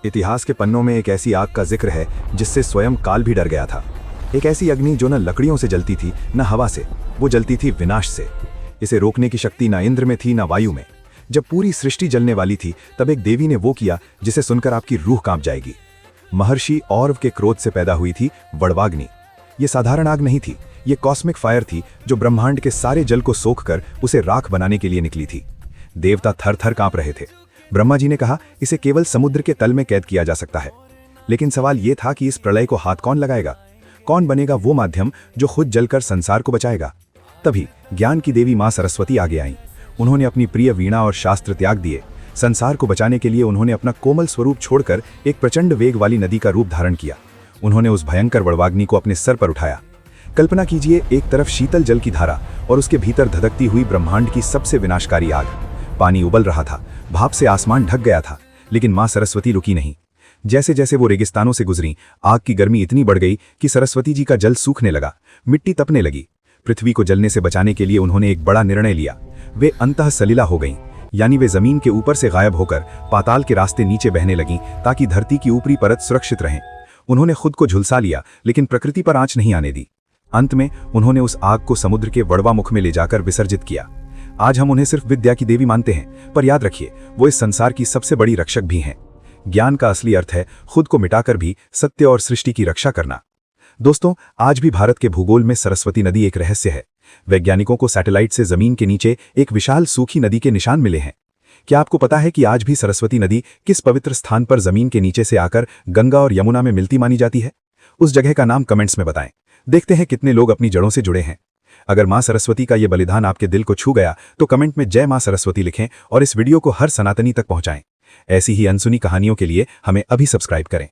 इतिहास के पन्नों में एक ऐसी आग का जिक्र है जिससे स्वयं काल भी डर गया था। एक ऐसी अग्नि जो न लकड़ियों से जलती थी न हवा से, वो जलती थी विनाश से। इसे रोकने की शक्ति न इंद्र में थी न वायु में। जब पूरी सृष्टि जलने वाली थी तब एक देवी ने वो किया जिसे सुनकर आपकी रूह कांप जाएगी। महर्षि औरव के क्रोध से पैदा हुई थी वड़वाग्नि। ये साधारण आग नहीं थी, ये कॉस्मिक फायर थी जो ब्रह्मांड के सारे जल को सोखकर उसे राख बनाने के लिए निकली थी। देवता थर थर कांप रहे थे। ब्रह्मा जी ने कहा इसे केवल समुद्र के तल में कैद किया जा सकता है। लेकिन सवाल यह था कि इस प्रलय को हाथ कौन लगाएगा, कौन बनेगा वो माध्यम जो खुद जलकर संसार को बचाएगा। तभी ज्ञान की देवी मां सरस्वती आगे आईं। उन्होंने अपनी प्रिय वीणा और शास्त्र त्याग दिए। संसार को बचाने के लिए उन्होंने अपना कोमल स्वरूप छोड़कर एक प्रचंड वेग वाली नदी का रूप धारण किया। उन्होंने उस भयंकर वड़वाग्नि को अपने सर पर उठाया। कल्पना कीजिए, एक तरफ शीतल जल की धारा और उसके भीतर धधकती हुई ब्रह्मांड की सबसे विनाशकारी आग। पानी उबल रहा था, भाप से आसमान ढक गया था, लेकिन मां सरस्वती रुकी नहीं। जैसे जैसे वो रेगिस्तानों से गुजरी, आग की गर्मी इतनी बढ़ गई कि सरस्वती जी का जल सूखने लगा, मिट्टी तपने लगी। पृथ्वी को जलने से बचाने के लिए उन्होंने एक बड़ा निर्णय लिया। वे अंतः सलिला हो गईं, यानी वे जमीन के ऊपर से गायब होकर पाताल के रास्ते नीचे बहने लगीं ताकि धरती की ऊपरी परत सुरक्षित रहे। उन्होंने खुद को झुलसा लिया, लेकिन प्रकृति पर आंच नहीं आने दी। अंत में उन्होंने उस आग को समुद्र के वड़वा मुख में ले जाकर विसर्जित किया। आज हम उन्हें सिर्फ विद्या की देवी मानते हैं, पर याद रखिए वो इस संसार की सबसे बड़ी रक्षक भी हैं। ज्ञान का असली अर्थ है खुद को मिटाकर भी सत्य और सृष्टि की रक्षा करना। दोस्तों, आज भी भारत के भूगोल में सरस्वती नदी एक रहस्य है। वैज्ञानिकों को सैटेलाइट से जमीन के नीचे एक विशाल सूखी नदी के निशान मिले हैं। क्या आपको पता है कि आज भी सरस्वती नदी किस पवित्र स्थान पर जमीन के नीचे से आकर गंगा और यमुना में मिलती मानी जाती है? उस जगह का नाम कमेंट्स में बताएं। देखते हैं कितने लोग अपनी जड़ों से जुड़े हैं। अगर मां सरस्वती का यह बलिदान आपके दिल को छू गया तो कमेंट में जय मां सरस्वती लिखें और इस वीडियो को हर सनातनी तक पहुंचाएं। ऐसी ही अनसुनी कहानियों के लिए हमें अभी सब्सक्राइब करें।